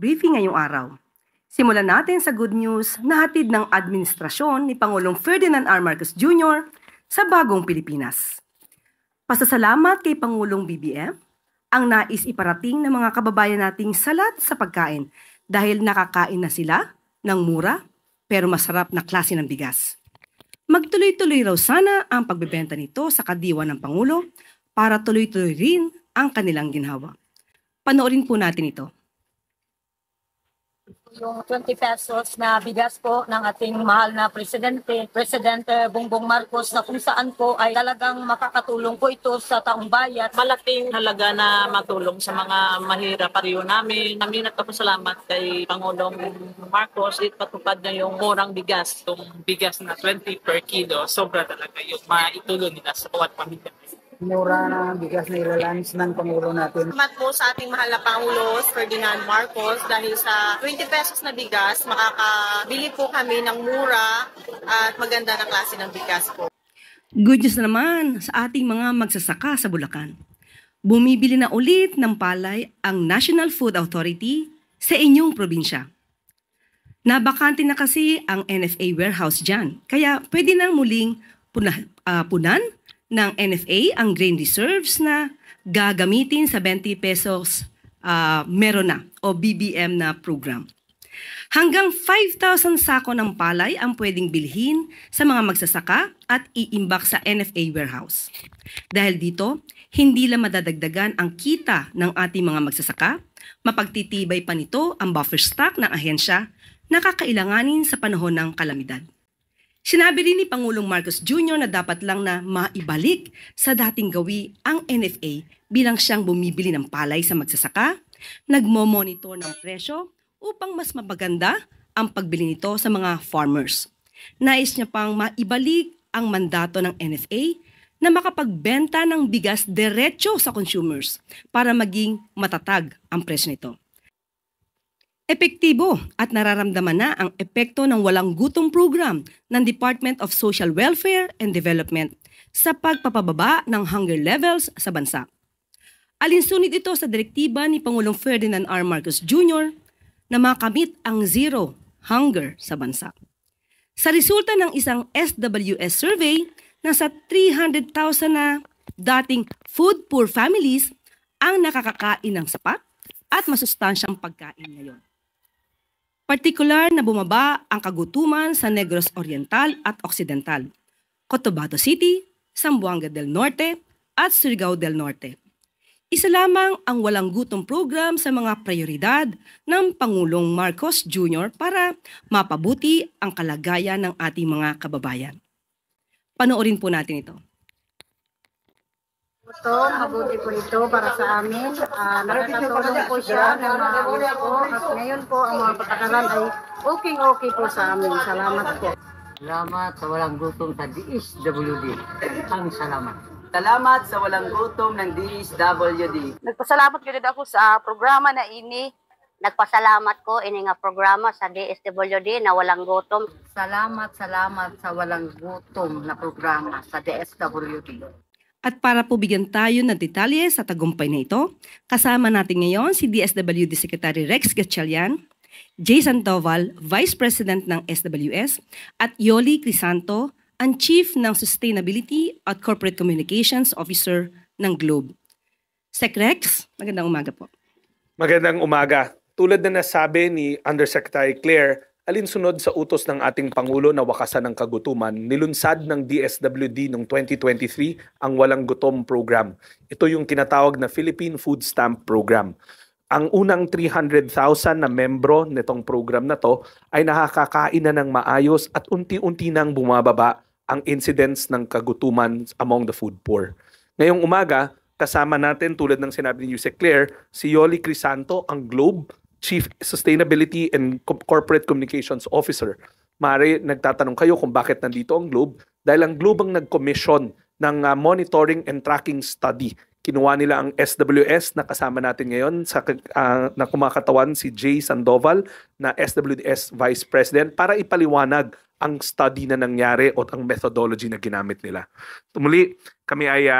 briefing ngayong araw. Simulan natin sa good news na hatid ng administrasyon ni Pangulong Ferdinand R. Marcos Jr. sa bagong Pilipinas. Pasasalamat kay Pangulong BBM ang nais iparating ng mga kababayan nating salat sa pagkain dahil nakakain na sila ng mura pero masarap na klase ng bigas. Magtuloy-tuloy raw sana ang pagbebenta nito sa kadiwa ng Pangulo para tuloy-tuloy rin ang kanilang ginhawa. Panoorin po natin ito. Yung 20 pesos na bigas po ng ating mahal na Presidente Bongbong Marcos, na kung saan po ay talagang makakatulong po ito sa taong bayan. Malaking halaga na matulong sa mga mahirap pariyo namin. Namin nagpapasalamat kay Pangulong Marcos, ipatupad niya yung murang bigas. Itong bigas na 20 per kilo, sobra talaga yung maitulong nila sa bawat pamilya. Mura na bigas na ilalunch ng Pangulo natin. Salamat po sa ating mahal na Pangulo, Ferdinand Marcos, dahil sa 20 pesos na bigas, makakabili po kami ng mura at maganda na klase ng bigas po. Good news naman sa ating mga magsasaka sa Bulacan. Bumibili na ulit ng palay ang National Food Authority sa inyong probinsya. Nabakante na kasi ang NFA warehouse dyan, kaya pwede nang muling punan ng NFA ang grain reserves na gagamitin sa 20 pesos meron na o BBM na program. Hanggang 5,000 sako ng palay ang pwedeng bilhin sa mga magsasaka at iimbak sa NFA warehouse. Dahil dito, hindi lang madadagdagan ang kita ng ating mga magsasaka, mapagtitibay pa nito ang buffer stock ng ahensya na kakailanganin sa panahon ng kalamidad. Sinabi rin ni Pangulong Marcos Jr. na dapat lang na maibalik sa dating gawi ang NFA bilang siyang bumibili ng palay sa magsasaka, nagmo-monitor ng presyo upang mas mapaganda ang pagbili nito sa mga farmers. Nais niya pang maibalik ang mandato ng NFA na makapagbenta ng bigas diretso sa consumers para maging matatag ang presyo nito. Epektibo at nararamdaman na ang epekto ng walang gutom program ng Department of Social Welfare and Development sa pagpapababa ng hunger levels sa bansa. Alinsunod ito sa direktiba ni Pangulong Ferdinand R. Marcos Jr. na makamit ang zero hunger sa bansa. Sa resulta ng isang SWS survey, nasa 300,000 na dating food poor families ang nakakakain ng sapat at masustansyang pagkain ngayon. Partikular na bumaba ang kagutuman sa Negros Oriental at Occidental, Cotabato City, Zamboanga del Norte at Surigao del Norte. Isa lamang ang walang gutom program sa mga prioridad ng Pangulong Marcos Jr. para mapabuti ang kalagayan ng ating mga kababayan. Panoorin po natin ito. Mabuti po ito para sa amin. Nakakatulong po siya ng mga po. At ngayon po ang mga patakaran ay okay po sa amin. Salamat po. Salamat sa walang gutom sa DSWD. Ang salamat. Salamat sa walang gutom ng DSWD. Nagpasalamat ko din ako sa programa na ini. Nagpasalamat ko ini nga programa sa DSWD na walang gutom. Salamat sa walang gutom na programa sa DSWD. At para po bigyan tayo ng detalye sa tagumpay na ito, kasama natin ngayon si DSWD Secretary Rex Gatchalian, Jay Sandoval, Vice President ng SWS, at Yoli Crisanto, ang Chief ng Sustainability at Corporate Communications Officer ng Globe. Sec Rex, magandang umaga po. Magandang umaga. Tulad na nasabi ni Undersecretary Claire, alinsunod sa utos ng ating Pangulo na wakasan ng kagutuman, nilunsad ng DSWD noong 2023 ang Walang Gutom Program. Ito yung tinatawag na Philippine Food Stamp Program. Ang unang 300,000 na membro nitong program na to ay nakakakain na ng maayos at unti-unti nang bumababa ang incidence ng kagutuman among the food poor. Ngayong umaga, kasama natin tulad ng sinabi ni Yusek Claire, si Yoli Crisanto, ang Globe Chief Sustainability and Corporate Communications Officer. Mari, nagtatanong kayo kung bakit nandito ang Globe. Dahil ang Globe ang nag-commission ng monitoring and tracking study. Kinuha nila ang SWS na kasama natin ngayon na kumakatawan si Jay Sandoval na SWS Vice President para ipaliwanag ang study na nangyari o ang methodology na ginamit nila. Tumuli, kami ay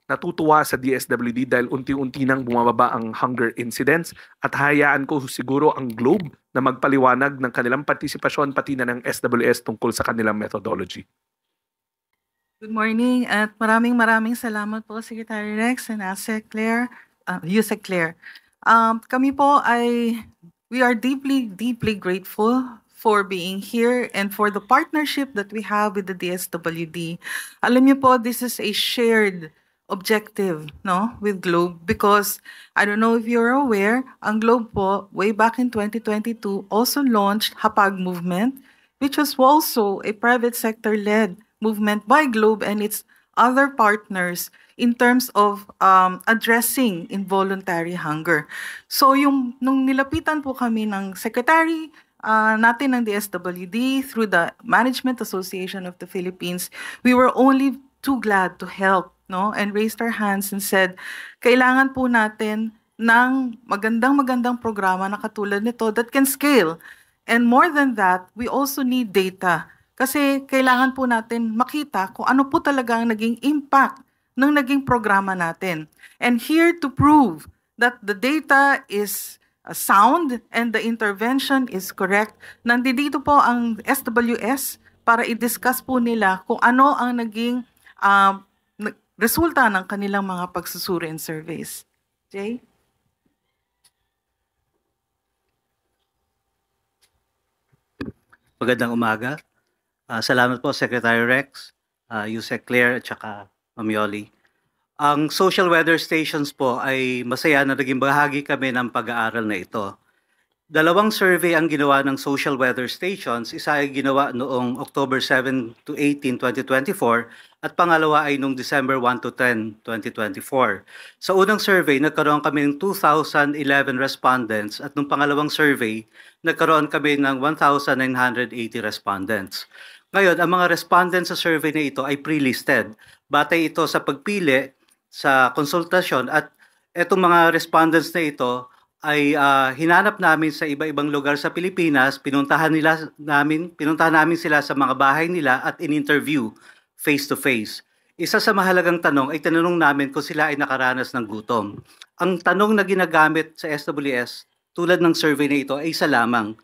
natutuwa sa DSWD dahil unti-unti nang bumababa ang hunger incidents at hayaan ko siguro ang Globe na magpaliwanag ng kanilang partisipasyon pati na ng SWS tungkol sa kanilang methodology. Good morning at maraming salamat po Secretary Rex and ASEC Claire, USEC Claire. Kami po we are deeply grateful for being here and for the partnership that we have with the DSWD. Alam niyo po, this is a shared objective, no, with Globe, because I don't know if you're aware, ang Globe po, way back in 2022, also launched Hapag Movement, which was also a private sector-led movement by Globe and its other partners in terms of addressing involuntary hunger. So nung nilapitan po kami ng secretary natin ng DSWD through the Management Association of the Philippines, we were only too glad to help, no, and raised our hands and said, kailangan po natin ng magandang programa na katulad nito that can scale. And more than that, we also need data. Kasi kailangan po natin makita kung ano po talaga ang naging impact ng naging programa natin. And here to prove that the data is sound and the intervention is correct, nandito po ang SWS para i-discuss po nila kung ano ang naging resulta ng kanilang mga pagsusuri and surveys. Jay? Magandang umaga. Salamat po Secretary Rex, USEC Claire at saka Ma'am Yoli. Ang social weather stations po ay masaya na naging bahagi kami ng pag-aaral na ito. Dalawang survey ang ginawa ng social weather stations. Isa ay ginawa noong October 7 to 18, 2024 at pangalawa ay noong December 1 to 10, 2024. Sa unang survey, nagkaroon kami ng 2,011 respondents at nung pangalawang survey, nagkaroon kami ng 1,980 respondents. Ngayon, ang mga respondents sa survey na ito ay pre-listed. Batay ito sa pagpili sa konsultasyon at itong mga respondents na ito ay hinanap namin sa iba-ibang lugar sa Pilipinas, pinuntahan namin sila sa mga bahay nila at in-interview face-to-face. Isa sa mahalagang tanong ay tinanong namin kung sila ay nakaranas ng gutom. Ang tanong na ginagamit sa SWS tulad ng survey na ito ay isa lamang,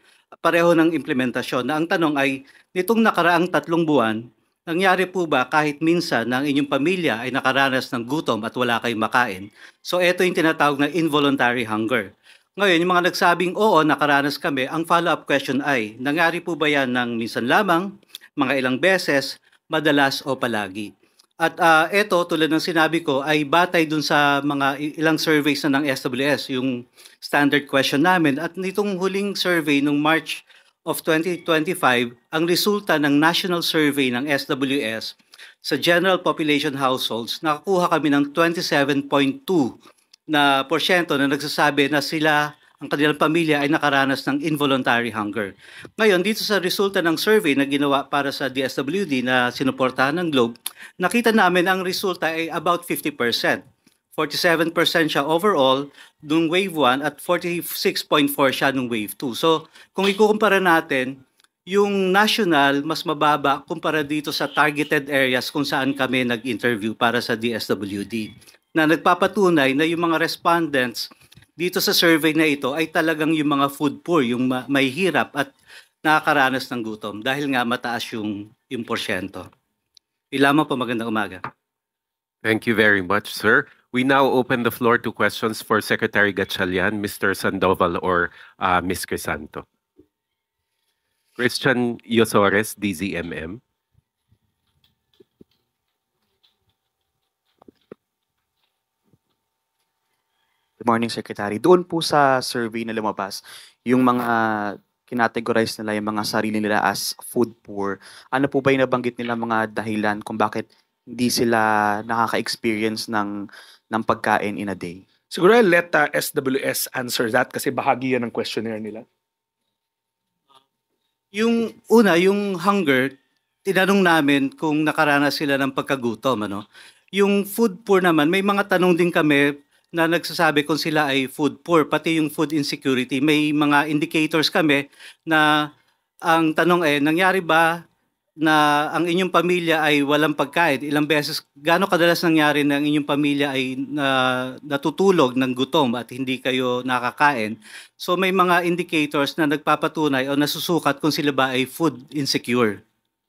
pareho ng implementasyon, na ang tanong ay, nitong nakaraang 3 buwan, nangyari po ba kahit minsan na ang inyong pamilya ay nakaranas ng gutom at wala kayong makain? So ito yung tinatawag na involuntary hunger. Ngayon, yung mga nagsabing oo, nakaranas kami, ang follow-up question ay, nangyari po ba yan ng minsan lamang, mga ilang beses, madalas o palagi? At ito, tulad ng sinabi ko, ay batay dun sa mga ilang surveys na ng SWS, yung standard question namin. At nitong huling survey nung March of 2025, ang resulta ng national survey ng SWS sa general population households, nakakuha kami ng 27.2% na nagsasabi na sila, ang kanilang pamilya ay nakaranas ng involuntary hunger. Ngayon, dito sa resulta ng survey na ginawa para sa DSWD na sinuportahan ng Globe, nakita namin ang resulta ay about 50%. 47% siya overall nung wave 1 at 46.4 siya nung wave 2. So, kung ikukumpara natin, yung national mas mababa kumpara dito sa targeted areas kung saan kami nag-interview para sa DSWD, na nagpapatunay na yung mga respondents dito sa survey na ito ay talagang yung mga food poor, yung may hirap at nakakaranas ng gutom dahil nga mataas yung porsyento. Ilamang po, magandang umaga. Thank you very much, sir. We now open the floor to questions for Secretary Gatchalian, Mr. Sandoval, or Ms. Crisanto. Christian Yosores, DZMM. Good morning, Secretary. Doon po sa survey na lumabas, yung mga kinategorize nila yung mga sarili nila as food poor, ano po ba yung nabanggit nila mga dahilan kung bakit hindi sila nakaka-experience ng pagkain in a day? Siguro I'll let SWS answer that kasi bahagi yan ng questionnaire nila. Yung una, yung hunger, tinanong namin kung nakaranas sila ng pagkagutom. Yung food poor naman, may mga tanong din kami na nagsasabi kung sila ay food poor, pati yung food insecurity. May mga indicators kami na ang tanong ay, nangyari ba na ang inyong pamilya ay walang pagkain, ilang beses, gaano kadalas nangyari na ang inyong pamilya ay natutulog ng gutom at hindi kayo nakakain? So may mga indicators na nagpapatunay o nasusukat kung sila ba ay food insecure,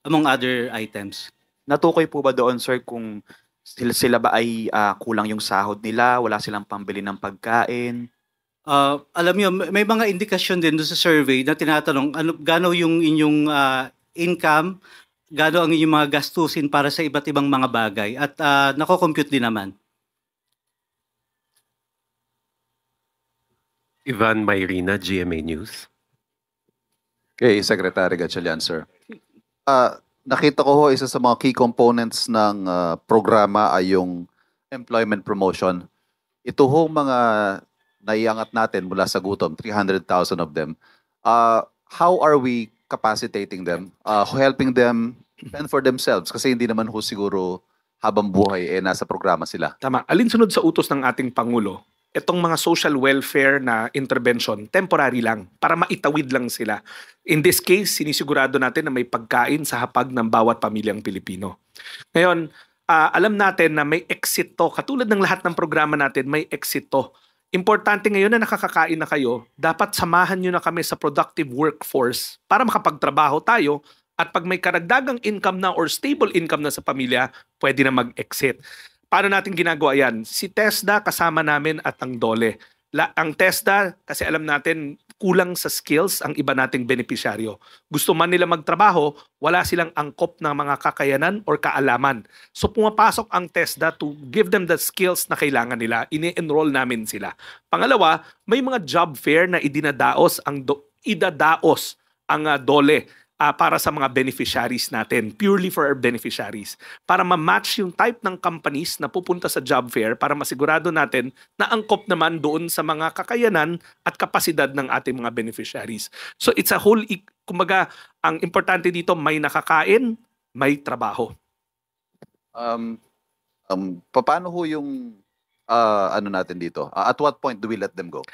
among other items. Natukoy po ba doon, sir, kung sila ba ay kulang yung sahod nila, wala silang pambili ng pagkain? Alam niyo, may mga indikasyon din doon sa survey na tinatanong gaano yung inyong income, gaano ang inyong mga gastusin para sa iba't ibang mga bagay at nako-compute din naman. Ivan Mayrina, GMA News. Okay, Secretary Gatchalian, sir. Nakita ko ho, isa sa mga key components ng programa ay yung employment promotion. Ito ho mga naiangat natin mula sa gutom, 300,000 of them. How are we capacitating them, helping them fend for themselves? Kasi hindi naman ho siguro habang buhay nasa programa sila. Tama. Alinsunod sa utos ng ating Pangulo, itong mga social welfare na intervention, temporary lang, para maitawid lang sila. In this case, sinisigurado natin na may pagkain sa hapag ng bawat pamilyang Pilipino. Ngayon, alam natin na may exit to. Katulad ng lahat ng programa natin, may exit to. Importante ngayon na nakakakain na kayo, dapat samahan nyo na kami sa productive workforce para makapagtrabaho tayo at pag may karagdagang income na or stable income na sa pamilya, pwede na mag-exit. Paano natin ginagawa yan? Si TESDA kasama namin at ang DOLE. Ang TESDA, kasi alam natin, kulang sa skills ang iba nating benepisyaryo. Gusto man nila magtrabaho, wala silang angkop ng mga kakayanan or kaalaman. So pumapasok ang TESDA to give them the skills na kailangan nila. Ini-enroll namin sila. Pangalawa, may mga job fair na idadaos ang DOLE para sa mga beneficiaries natin, purely for our beneficiaries, para ma-match yung type ng companies na pupunta sa job fair para masigurado natin na angkop naman doon sa mga kakayanan at kapasidad ng ating mga beneficiaries. So it's a whole, kumbaga, ang importante dito, may nakakain, may trabaho. Paano ho yung ano natin dito? At what point do we let them go?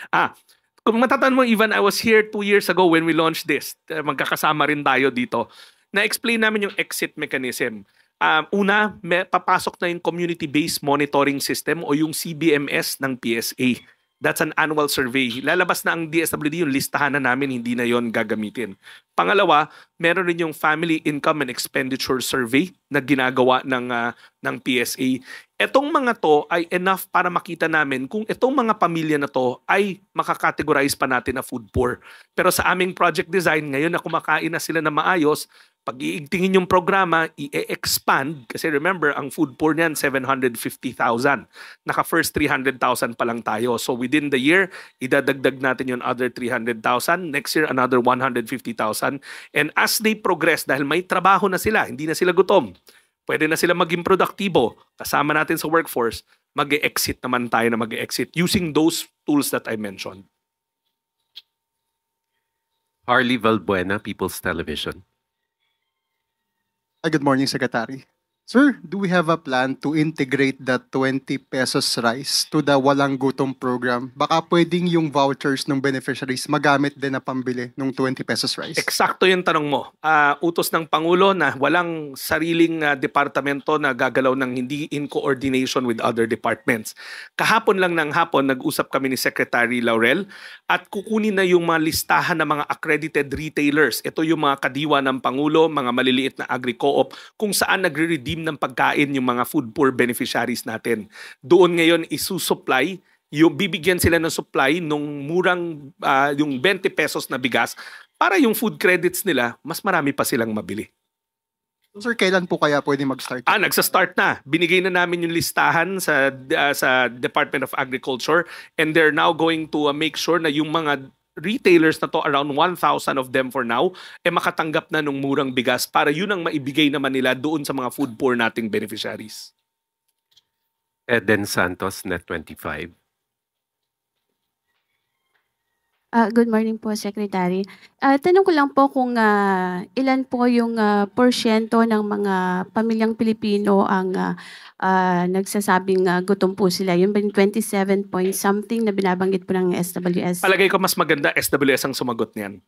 Kung matatandaan mo, Ivan, I was here 2 years ago when we launched this. Magkakasama rin tayo dito. Na-explain namin yung exit mechanism. Una, papasok na yung community-based monitoring system o yung CBMS ng PSA. That's an annual survey. Lalabas na ang DSWD, yung listahan na namin, hindi na yon gagamitin. Pangalawa, meron rin yung Family Income and Expenditure Survey na ginagawa ng PSA. Etong mga to ay enough para makita namin kung itong mga pamilya na to ay makakategorize pa natin na food poor. Pero sa aming project design, ngayon na kumakain na sila na maayos, pag iigtingin yung programa, i-expand. Kasi remember, ang food poor niyan, 750,000. Naka-first 300,000 pa lang tayo. So within the year, idadagdag natin yung other 300,000. Next year, another 150,000. And as they progress, dahil may trabaho na sila, hindi na sila gutom, pwede na sila maging produktibo, kasama natin sa workforce, mag-e-exit naman tayo na mag-e-exit using those tools that I mentioned. Harley Valbuena, People's Television. Good morning, Secretary. Sir, do we have a plan to integrate the 20 pesos rice to the Walang Gutom program? Baka pwedeng yung vouchers ng beneficiaries magamit din na pambili ng 20 pesos rice. Eksakto yung tanong mo. Utos ng Pangulo na walang sariling departamento na gagalaw ng hindi in coordination with other departments. Kahapon lang ng hapon, nag-usap kami ni Secretary Laurel at kukunin na yung mga listahan ng mga accredited retailers. Ito yung mga kadiwa ng Pangulo, mga maliliit na agri-co-op, kung saan nagre-redeem ng pagkain yung mga food poor beneficiaries natin. Doon ngayon isusupply, bibigyan sila ng supply nung murang yung 20 pesos na bigas para yung food credits nila, mas marami pa silang mabili. So, sir, kailan po kaya pwede mag-start? Nagsa-start na. Binigay na namin yung listahan sa Department of Agriculture and they're now going to make sure na yung mga retailers na to, around 1,000 of them for now, makatanggap na nung murang bigas para yun ang maibigay naman nila doon sa mga food poor nating beneficiaries. Eden Santos, Net25. Good morning po, Secretary. Tanong ko lang po kung ilan po yung porsyento ng mga pamilyang Pilipino ang nagsasabing gutom po sila. Yung 27 point something na binabanggit po ng SWS. Palagay ko mas maganda SWS ang sumagot niyan.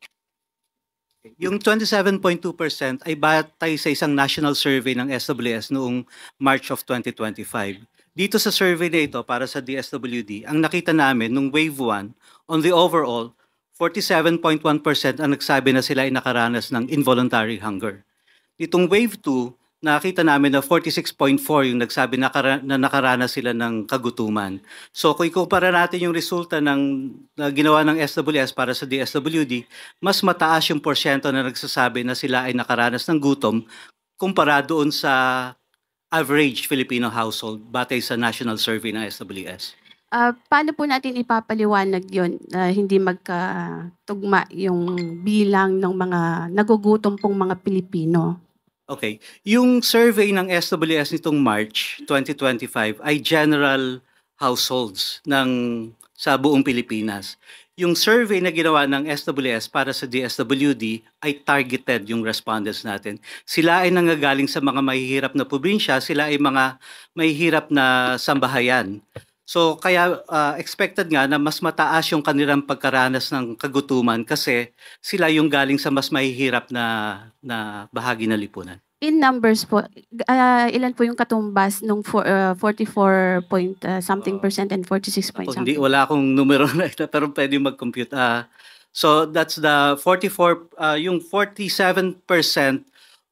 Yung 27.2% ay batay sa isang national survey ng SWS noong March of 2025. Dito sa survey na ito para sa DSWD, ang nakita namin nung wave 1, on the overall, 47.1% ang nagsabi na sila ay nakaranas ng involuntary hunger. Ditong wave 2, nakita namin na 46.4 yung nagsabi na nakaranas sila ng kagutuman. So kung ikumpara natin yung resulta na ginawa ng SWS para sa DSWD, mas mataas yung porsyento na nagsasabi na sila ay nakaranas ng gutom kumpara doon sa average Filipino household batay sa national survey ng SWS. Paano po natin ipapaliwanag yon na hindi magkatugma yung bilang ng mga nagugutom pong mga Pilipino? Okay. Yung survey ng SWS nitong March 2025 ay general households sa buong Pilipinas. Yung survey na ginawa ng SWS para sa DSWD ay targeted yung respondents natin. Sila ay nanggagaling sa mga mahihirap na probinsya, sila ay mga mahihirap na sambahayan. So kaya expected nga na mas mataas yung kanilang pagkaranas ng kagutuman kasi sila yung galing sa mas mahihirap na bahagi ng lipunan. In numbers po, ilan po yung katumbas nung 44 point something percent and 46 point something? Hindi, wala akong numero na ito pero pwede mag-compute. So that's the yung 47%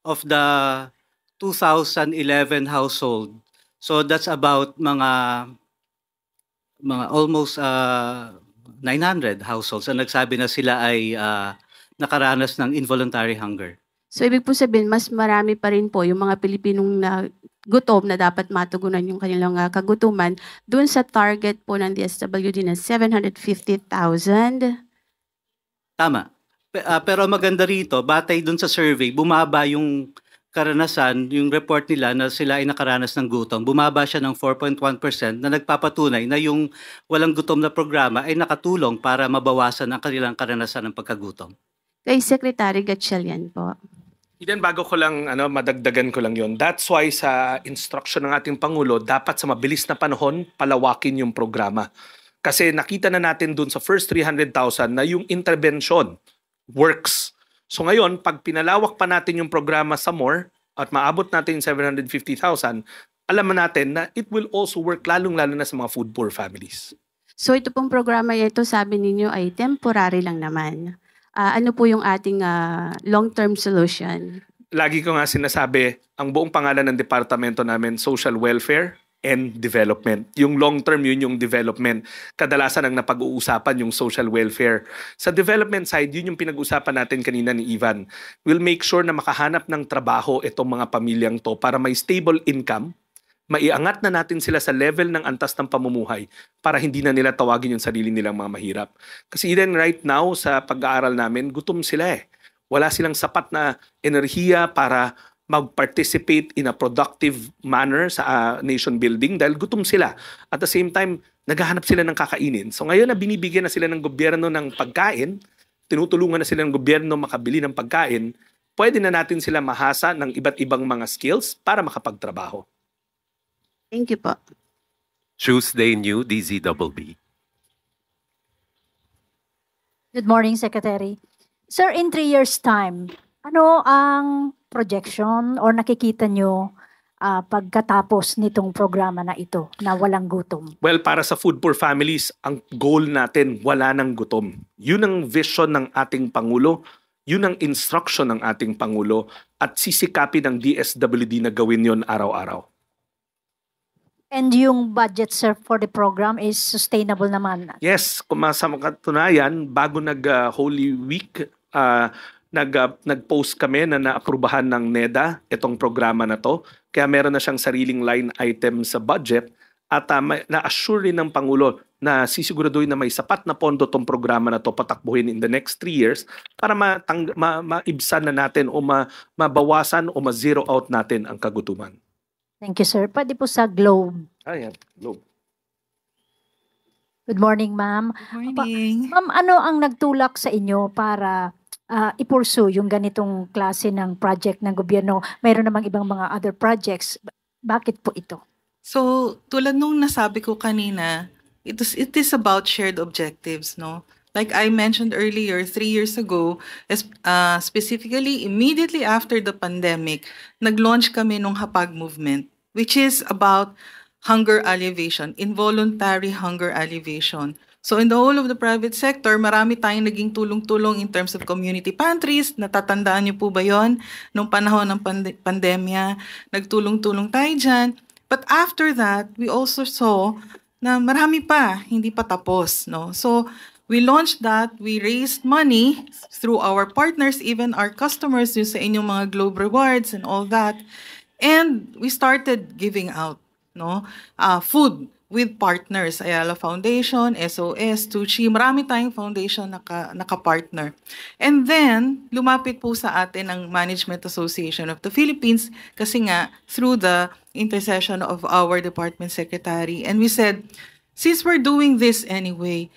of the 2011 household. So that's about mga almost 900 households ang nagsabi na sila ay nakaranas ng involuntary hunger. So ibig po sabihin, mas marami pa rin po yung mga Pilipinong na gutom na dapat matugunan yung kanilang kagutuman doon sa target po ng DSWD na 750,000. Tama. Pero maganda rito, batay doon sa survey, bumaba yung karanasan, yung report nila na sila ay nakaranas ng gutom, bumaba siya ng 4.1% na nagpapatunay na yung walang gutom na programa ay nakatulong para mabawasan ang kanilang karanasan ng pagkagutom. Kay Secretary Gatchalian po. Ilan bago ko lang madagdagan ko lang yon. That's why sa instruction ng ating Pangulo, dapat sa mabilis na panahon palawakin yung programa. Kasi nakita na natin dun sa first 300,000 na yung intervention works. So ngayon, pag pinalawak pa natin yung programa sa more at maabot natin yung 750,000, alam natin na it will also work lalong-lalo na sa mga food poor families. So ito pong programa ito, sabi ninyo ay temporary lang naman. Ano po yung ating long-term solution? Lagi ko nga sinasabi, ang buong pangalan ng departamento namin, Social Welfare and Development. Yung long-term, yun yung development. Kadalasan ang napag-uusapan yung social welfare. Sa development side, yun yung pinag-usapan natin kanina ni Ivan. We'll make sure na makahanap ng trabaho itong mga pamilyang to para may stable income, maiangat na natin sila sa level ng antas ng pamumuhay para hindi na nila tawagin yung sarili nilang mga mahirap. Kasi even right now sa pag-aaral namin, gutom sila eh. Wala silang sapat na enerhiya para mag-participate in a productive manner sa nation building dahil gutom sila. At the same time, naghahanap sila ng kakainin. So ngayon na binibigyan na sila ng gobyerno ng pagkain, tinutulungan na sila ng gobyerno makabili ng pagkain, pwede na natin sila mahasa ng iba't ibang mga skills para makapagtrabaho. Thank you po. Tuesday New, DZBB. Good morning, Secretary. Sir, in 3 years' time, ano ang projection or nakikita nyo pagkatapos nitong programa na ito na walang gutom? Well, para sa food poor families, ang goal natin, wala nang gutom. Yun ang vision ng ating Pangulo, yun ang instruction ng ating Pangulo, at sisikapin ng DSWD na gawin yon araw-araw. And yung budget, sir, for the program is sustainable naman? Yes, kung sa katunayan, bago nag-Holy Week, nag-post kami na naaprubahan ng NEDA itong programa na to. Kaya meron na siyang sariling line item sa budget at na-assure rin ng Pangulo na sisiguraduhin na may sapat na pondo itong programa na to patakbuhin in the next 3 years para maibsan na natin o mabawasan o ma-zero out natin ang kagutuman. Thank you, sir. Pwede po sa Globe. Ayan, Globe. Good morning, ma'am. Good morning. Ma'am, ano ang nagtulak sa inyo para i-pursue yung ganitong klase ng project ng gobyerno? Mayroon namang ibang mga other projects. Bakit po ito? So, tulad nung nasabi ko kanina, it is about shared objectives, no? Like I mentioned earlier, 3 years ago, specifically immediately after the pandemic, nag-launch kami nung Hapag movement, which is about hunger alleviation, involuntary hunger alleviation. So in the whole of the private sector, marami tayong naging tulong-tulong in terms of community pantries. Natatandaan niyo po ba yon? Nung panahon ng pandemya, nagtulong-tulong tayo dyan. But after that, we also saw na marami pa, hindi pa tapos. No? So we launched that, we raised money through our partners, even our customers, yung sa inyong mga Globe Rewards and all that. And we started giving out food with partners, Ayala Foundation, SOS, Tucci, marami tayong foundation naka-partner. And then, lumapit po sa atin ang Management Association of the Philippines kasi nga, through the intercession of our department secretary. And we said, since we're doing this anyway,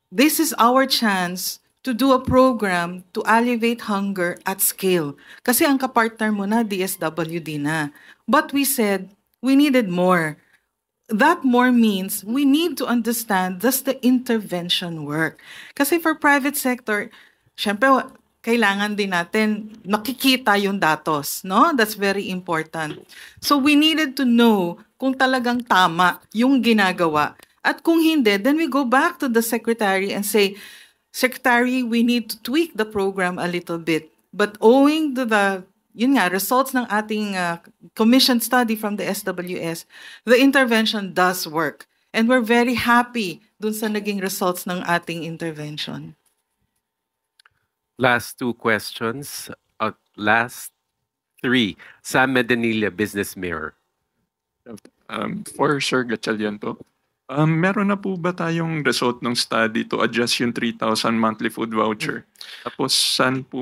this is our chance to do a program to alleviate hunger at scale. Kasi ang kapartner mo na, DSWD na. But we said, we needed more. That more means we need to understand does the intervention work. Kasi for private sector, syempre, kailangan din natin nakikita yung datos, no? That's very important. So we needed to know kung talagang tama yung ginagawa. At kung hindi, then we go back to the secretary and say, Secretary, we need to tweak the program a little bit. But owing to the results ng ating commission study from the SWS, the intervention does work. And we're very happy dun sa naging results ng ating intervention. Last 2 questions. Last 3. Sam Medanilla, Business Mirror. For Sir Gatchalian po. Meron na po ba tayong result ng study to adjust yung 3,000 monthly food voucher? Tapos saan po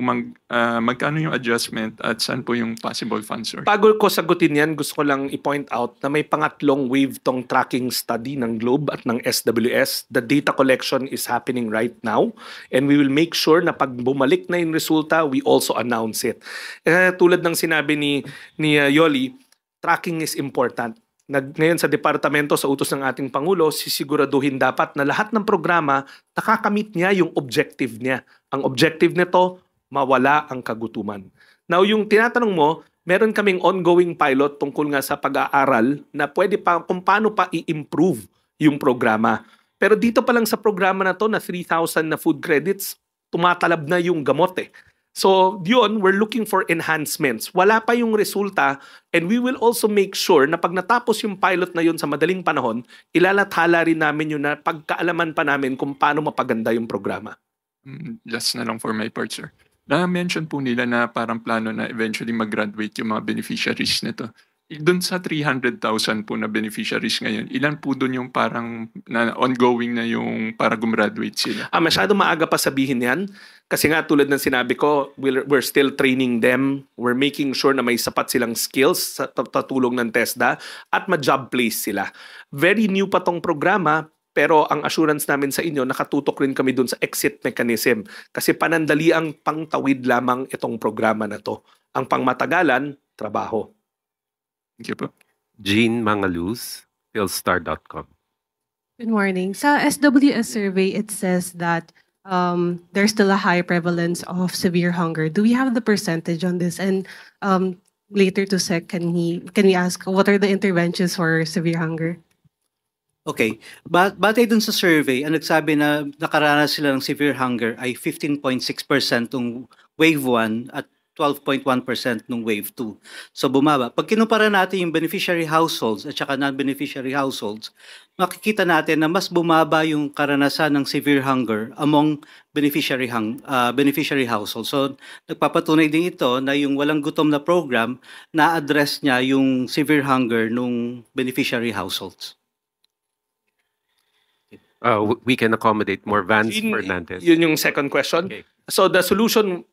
magkano yung adjustment at saan po yung possible funds? Bago ko sagutin yan, gusto ko lang i-point out na may pangatlong wave tong tracking study ng Globe at ng SWS. The data collection is happening right now and we will make sure na pag bumalik na yung resulta, we also announce it. Tulad ng sinabi ni Yoli, tracking is important. Ngayon sa departamento, sa utos ng ating Pangulo, sisiguraduhin dapat na lahat ng programa nakakamit niya yung objective niya. Ang objective nito, mawala ang kagutuman. Now, yung tinatanong mo, meron kaming ongoing pilot tungkol nga sa pag-aaral na pwede pa kung paano pa i-improve yung programa. Pero dito pa lang sa programa na to na 3,000 na food credits, tumatalab na yung gamot eh. So, yun, we're looking for enhancements. Wala pa yung resulta and we will also make sure na pag natapos yung pilot na yun sa madaling panahon, ilalathala rin namin yun na pagkaalaman pa namin kung paano mapaganda yung programa. Just na lang for my part, sir. Na-mention po nila na parang plano na eventually mag-graduate yung mga beneficiaries nito. Doon sa 300,000 po na beneficiaries ngayon, ilan po doon yung parang na ongoing na yung para gumraduate sila? Masyado maaga pa sabihin yan. Kasi nga tulad ng sinabi ko, we're still training them. We're making sure na may sapat silang skills sa tatulong ng TESDA at ma-job place sila. Very new pa tong programa, pero ang assurance namin sa inyo, nakatutok rin kami doon sa exit mechanism. Kasi panandali ang pangtawid lamang itong programa na to. Ang pangmatagalan, trabaho. Thank you po. Jean Mangaluz, philstar.com. Good morning. Sa SWS survey, it says that there's still a high prevalence of severe hunger. Do we have the percentage on this? And later to Sec, can we ask what are the interventions for severe hunger? Okay. Batay dun sa survey, ang nagsabi na nakaranas sila ng severe hunger ay 15.6% nung wave 1 at 12.1% nung wave 2. So bumaba. Pag kinumpara natin yung beneficiary households at saka non-beneficiary households, makikita natin na mas bumaba yung karanasan ng severe hunger among beneficiary households. So nagpapatunay din ito na yung walang gutom na program na-address niya yung severe hunger nung beneficiary households. We can accommodate more. Vance Fernandez. Yun yung second question. Okay. So the solution,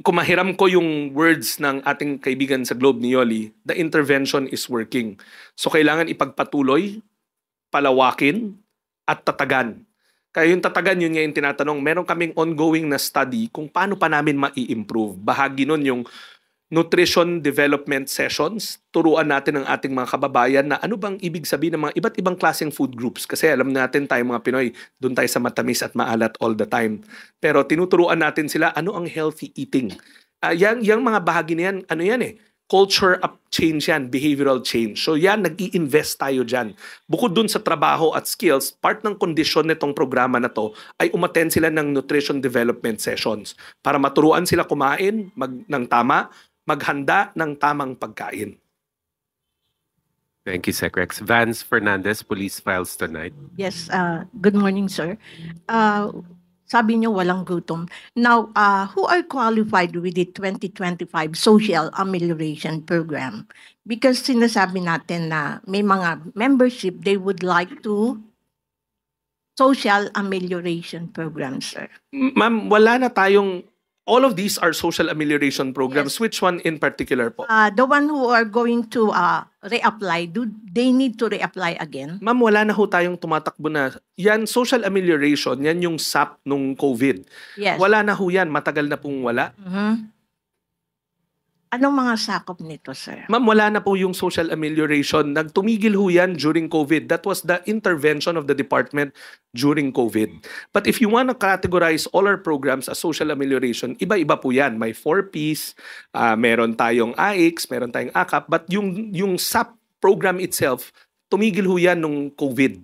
kung mahiram ko yung words ng ating kaibigan sa Globe ni Yoli, the intervention is working. So kailangan ipagpatuloy, palawakin, at tatagan. Kaya yung tatagan, yun nga yung tinatanong, meron kaming ongoing na study kung paano pa namin ma-i-improve. Bahagi nun yung nutrition development sessions. Turuan natin ang ating mga kababayan na ano bang ibig sabihin ng mga iba't ibang klaseng food groups. Kasi alam natin tayo mga Pinoy, doon tayo sa matamis at maalat all the time. Pero tinuturuan natin sila ano ang healthy eating. Yang mga bahagi na yan, ano yan culture up change yan, behavioral change. So yan, nag-i-invest tayo dyan. Bukod dun sa trabaho at skills, part ng kondisyon nitong programa na to ay umattend sila ng nutrition development sessions para maturuan sila kumain ng tama, maghanda ng tamang pagkain. Thank you, Secrex. Vance Fernandez, Police Files Tonight. Yes, good morning, sir. Sabi niyo walang gutom. Now, who are qualified with the 2025 Social Amelioration Program? Because sinasabi natin na may mga membership, they would like to social amelioration program, sir. Ma'am, wala na tayong, all of these are social amelioration programs. Yes. Which one in particular po? The one who are going to reapply, do they need to reapply again? Ma'am, wala na ho tayong tumatakbo na. Yan, social amelioration, yan yung SAP nung COVID. Yes. Wala na ho yan, matagal na pong wala. Anong mga sakop nito, sir? Ma'am, wala na po yung social amelioration. Nagtumigil ho yan during COVID. That was the intervention of the department during COVID. But if you want to categorize all our programs as social amelioration, iba-iba po yan. May 4Ps, meron tayong AIX, meron tayong AKAP, but yung SAP program itself, tumigil ho yan nung COVID.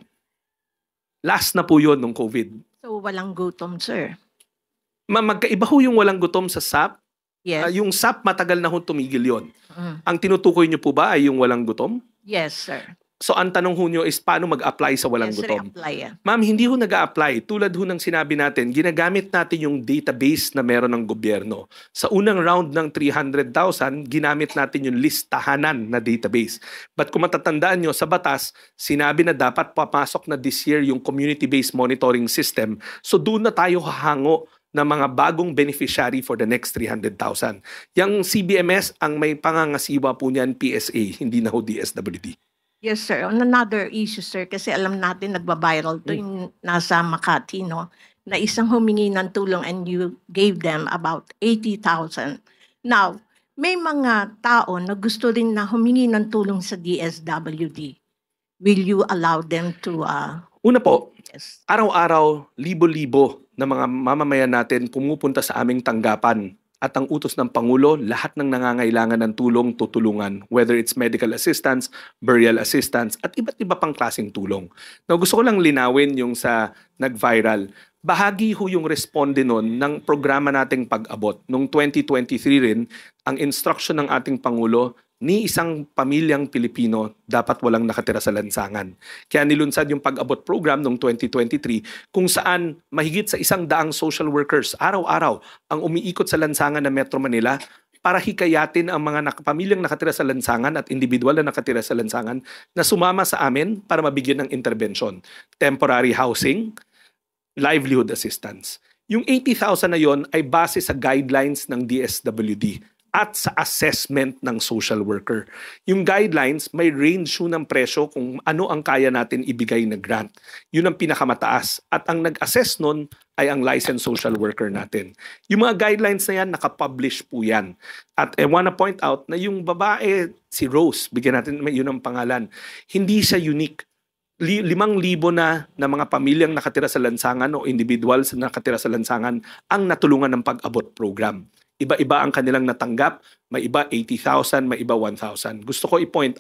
Last na po yun nung COVID. So, walang gutom, sir? Ma'am, magkaiba ho yung walang gutom sa SAP. Yes. Yung SAP, matagal na ho tumigil yon. Ang tinutukoy niyo po ba ay yung walang gutom? Yes, sir. So ang tanong ho niyo is paano mag-apply sa walang gutom? Reapply. Ma'am, hindi ho nag-a-apply. Tulad ho ng sinabi natin, ginagamit natin yung database na meron ng gobyerno. Sa unang round ng 300,000, ginamit natin yung listahanan na database. But kung matatandaan nyo, sa batas, sinabi na dapat papasok na this year yung community-based monitoring system. So doon na tayo hahango na mga bagong beneficiary for the next 300,000. Yung CBMS, ang may pangangasiwa po niyan, PSA, hindi na ho DSWD. Yes, sir. On another issue, sir, kasi alam natin nagba-viral to yung nasa Makati, no? Na isang humingi ng tulong and you gave them about 80,000. Now, may mga tao na gusto rin na humingi ng tulong sa DSWD. Will you allow them to... Una po, araw-araw, libo-libo na mga mamamayan natin pumupunta sa aming tanggapan. At ang utos ng Pangulo, lahat ng nangangailangan ng tulong, tutulungan. Whether it's medical assistance, burial assistance, at iba't iba pang klaseng tulong. Now, gusto ko lang linawin yung sa nag-viral. Bahagi ho yung responde nun ng programa nating pag-abot. Noong 2023 rin, ang instruction ng ating Pangulo, ni isang pamilyang Pilipino dapat walang nakatira sa lansangan. Kaya nilunsad yung pag-abot program noong 2023 kung saan mahigit sa 100 social workers araw-araw ang umiikot sa lansangan ng Metro Manila para hikayatin ang mga pamilyang nakatira sa lansangan at individual na nakatira sa lansangan na sumama sa amin para mabigyan ng intervention. Temporary housing, livelihood assistance. Yung 80,000 na yon ay base sa guidelines ng DSWD at sa assessment ng social worker. Yung guidelines, may range ng presyo kung ano ang kaya natin ibigay na grant. Yun ang pinakamataas. At ang nag-assess nun ay ang licensed social worker natin. Yung mga guidelines na yan, nakapublish po yan. At I wanna point out na yung babae, si Rose, bigyan natin yun ang pangalan, hindi siya unique. 5,000 na mga pamilyang nakatira sa lansangan o individuals na nakatira sa lansangan ang natulungan ng pag-abot program. Iba-iba ang kanilang natanggap. May iba 80,000, may iba 1,000. Gusto ko 10,000.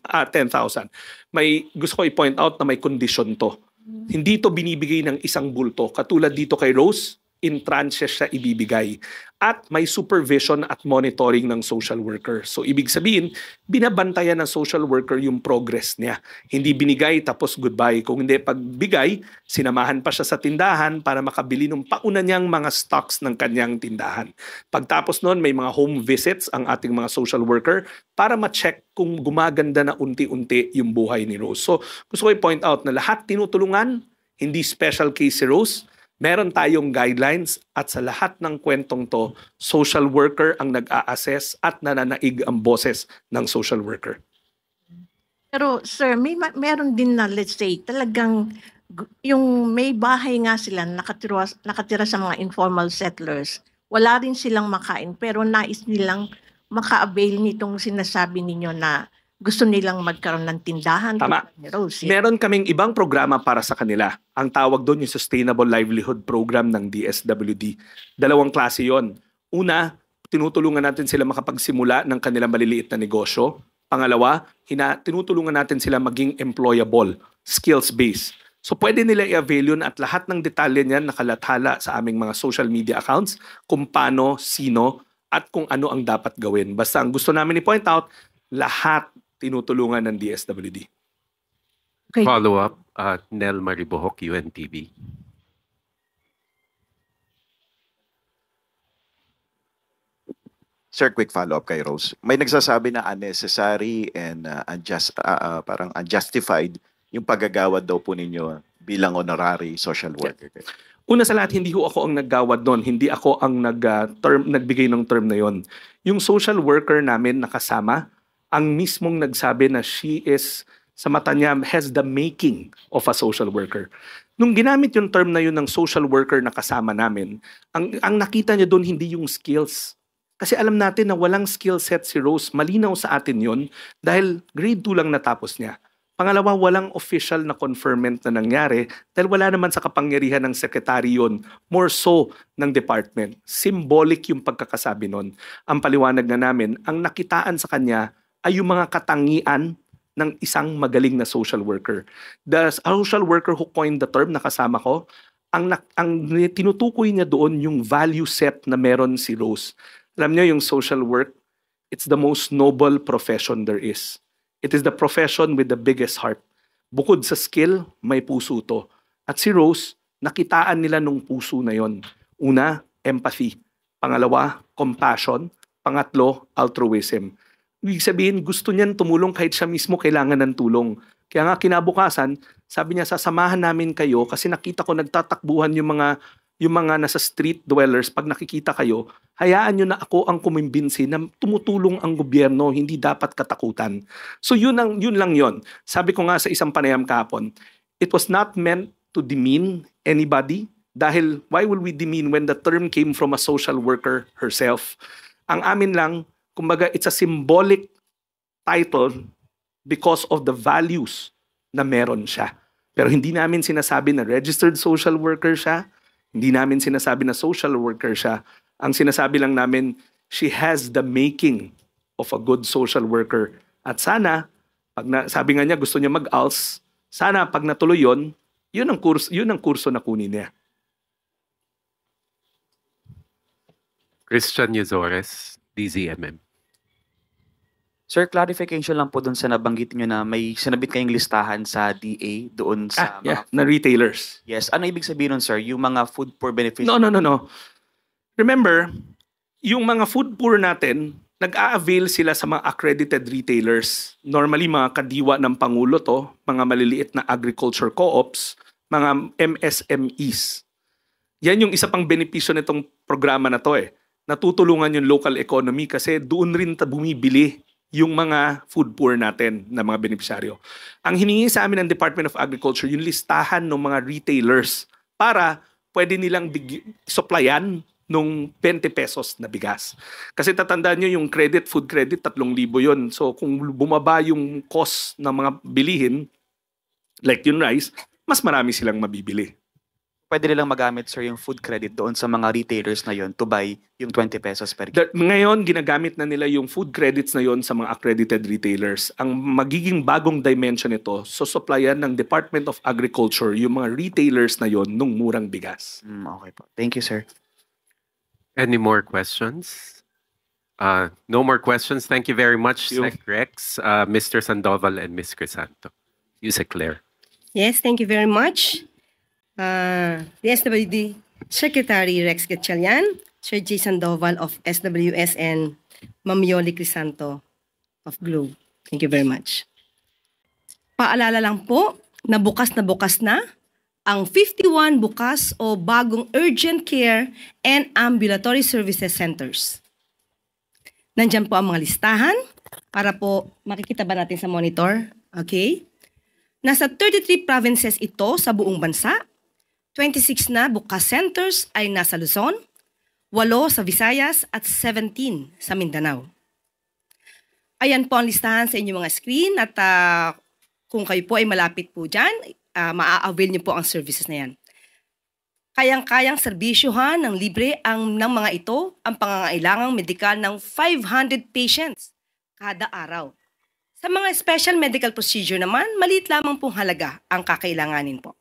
Gusto ko i-point out na may condition to. Hindi to binibigay ng isang bulto. Katulad dito kay Rose, in tranches siya ibibigay. At may supervision at monitoring ng social worker. So ibig sabihin, binabantayan ng social worker yung progress niya. Hindi binigay tapos goodbye. Kung hindi pagbigay, sinamahan pa siya sa tindahan para makabili ng pauna niyang mga stocks ng kanyang tindahan. Pagtapos noon, may mga home visits ang ating mga social worker para ma-check kung gumaganda na unti-unti yung buhay ni Rose. So gusto ko i-point out na lahat tinutulungan, hindi special case si Rose. Meron tayong guidelines at sa lahat ng kwentong to, social worker ang nag-a-assess at nananaig ang boses ng social worker. Pero sir, meron din na let's say talagang yung may bahay nga sila nakatira sa mga informal settlers, wala rin silang makain pero nais nilang maka-avail nitong sinasabi ninyo na gusto nilang magkaroon ng tindahan? Tama. Ni Rosie? Meron kaming ibang programa para sa kanila. Ang tawag doon yung Sustainable Livelihood Program ng DSWD. Dalawang klase yon. Una, tinutulungan natin sila makapagsimula ng kanilang maliliit na negosyo. Pangalawa, tinutulungan natin sila maging employable, skills-based. So pwede nila i-avail yun at lahat ng detalye niyan nakalathala sa aming mga social media accounts kung paano, sino, at kung ano ang dapat gawin. Basta ang gusto namin i-point out, lahat tinutulungan ng DSWD. Okay. Follow-up, Nel Maribohok, UNTV. Sir, quick follow-up kay Rose. May nagsasabi na unnecessary and parang unjustified yung paggagawad daw po ninyo bilang honorary social worker. Una sa lahat, hindi ho ako ang naggawad doon. Hindi ako ang nagbigay ng term na yon. Yung social worker namin nakasama, ang mismong nagsabi na she is, sa mata niya, has the making of a social worker. Nung ginamit yung term na yun ng social worker na kasama namin, ang nakita niya doon hindi yung skills. Kasi alam natin na walang skill set si Rose. Malinaw sa atin yun dahil grade 2 lang natapos niya. Pangalawa, walang official na conferment na nangyari dahil wala naman sa kapangyarihan ng sekretary yun, more so ng department. Symbolic yung pagkakasabi nun. Ang paliwanag na namin, ang nakitaan sa kanya ay yung mga katangian ng isang magaling na social worker. The social worker who coined the term na kasama ko, ang tinutukoy niya doon yung value set na meron si Rose. Alam niyo yung social work, it's the most noble profession there is. It is the profession with the biggest heart. Bukod sa skill, may puso to. At si Rose, nakitaan nila nung puso na yon. Una, empathy. Pangalawa, compassion. Pangatlo, altruism. Ibig sabihin, gusto niyan tumulong kahit siya mismo kailangan ng tulong. Kaya nga kinabukasan, sabi niya, sasamahan namin kayo kasi nakita ko nagtatakbuhan yung mga nasa street dwellers. Pag nakikita kayo, hayaan nyo na ako ang kumimbinsi na tumutulong ang gobyerno, hindi dapat katakutan. So yun lang yun. Sabi ko nga sa isang panayam kahapon, it was not meant to demean anybody dahil why will we demean when the term came from a social worker herself? Ang amin lang, kumbaga, it's a symbolic title because of the values na meron siya. Pero hindi namin sinasabi na registered social worker siya. Hindi namin sinasabi na social worker siya. Ang sinasabi lang namin, she has the making of a good social worker. At sana, sabi nga niya gusto niya mag-ALS, sana pag natuloy yun ang kurso na kunin niya. Christian Yuzores, DZMM. Sir, clarification lang po doon sa nabanggit nyo na may sinabit kayong listahan sa DA doon sa na retailers. Yes. Ano ibig sabihin nun, sir? Yung mga food poor beneficiaries? No. Remember, yung mga food poor natin, nag-a-avail sila sa mga accredited retailers. Normally, mga kadiwa ng Pangulo to, mga maliliit na agriculture co-ops, mga MSMEs. Yan yung isa pang benepisyo nitong programa na to Natutulungan yung local economy kasi doon rin bumibili yung mga food poor natin na mga benepisyaryo. Ang hiningi sa amin ng Department of Agriculture, yung listahan ng mga retailers para pwede nilang supplyan nung 20 pesos na bigas. Kasi tatandaan nyo yung food credit, 3,000 yun. So kung bumaba yung cost ng mga bilihin, like yung rice, mas marami silang mabibili. Pwede nilang magamit, sir, yung food credit doon sa mga retailers na yon to buy yung 20 pesos per kilo. Ngayon, ginagamit na nila yung food credits na yon sa mga accredited retailers. Ang magiging bagong dimension nito, supplyan ng Department of Agriculture yung mga retailers na yon nung murang bigas. Okay po. Thank you, sir. Any more questions? No more questions. Thank you very much, Sec Rex, Mr. Sandoval, and Ms. Crisanto. Sec Claire. Yes, thank you very much. The SWD Secretary Rex Gatchalian, Sir J. Sandoval of SWS, and Ma'am Yoli Crisanto of Globe. Thank you very much. Paalala lang po na bukas na ang 51 bukas o bagong urgent care and ambulatory services centers. Nandyan po ang mga listahan para po makikita ba natin sa monitor? Okay. Nasa 33 provinces ito sa buong bansa. 26 na bukas centers ay nasa Luzon, 8 sa Visayas at 17 sa Mindanao. Ayan po ang listahan sa inyong mga screen at kung kayo po ay malapit po dyan, maa-avail niyo po ang services na yan. Kayang-kayang serbisyuhan ng libre ng mga ito ang pangangailangang medikal ng 500 patients kada araw. Sa mga special medical procedure naman, maliit lamang pong halaga ang kakailanganin po.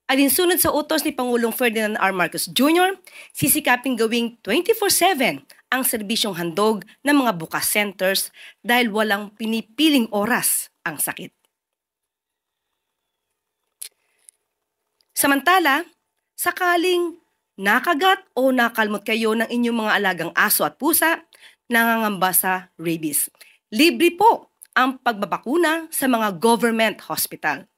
Alinsunod sa utos ni Pangulong Ferdinand R. Marcos Jr., sisikaping gawing 24/7 ang serbisyong handog ng mga bukas centers dahil walang pinipiling oras ang sakit. Samantala, sakaling nakagat o nakalmot kayo ng inyong mga alagang aso at pusa, nangangamba sa rabies. Libre po ang pagbabakuna sa mga government hospital.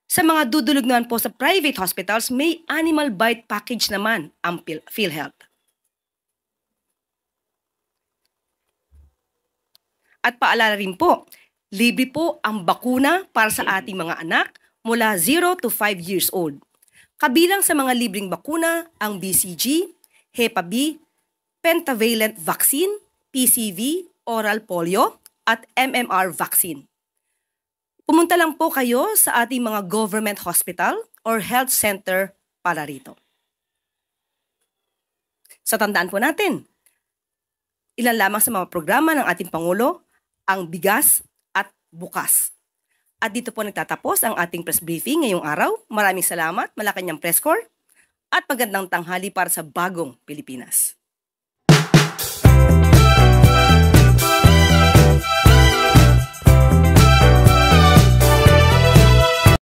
Sa mga dudulog naman po sa private hospitals, may animal bite package naman ang PhilHealth. At paalala rin po, libre po ang bakuna para sa ating mga anak mula 0 to 5 years old. Kabilang sa mga libreng bakuna ang BCG, Hepa B, Pentavalent Vaccine, PCV, Oral Polio, at MMR Vaccine. Pumunta lang po kayo sa ating mga government hospital or health center para rito. Sa tandaan po natin, ilan lamang sa mga programa ng ating Pangulo ang bigas at bukas. At dito po nagtatapos ang ating press briefing ngayong araw. Maraming salamat, Malacanang Press Corps, at magandang tanghali para sa bagong Pilipinas.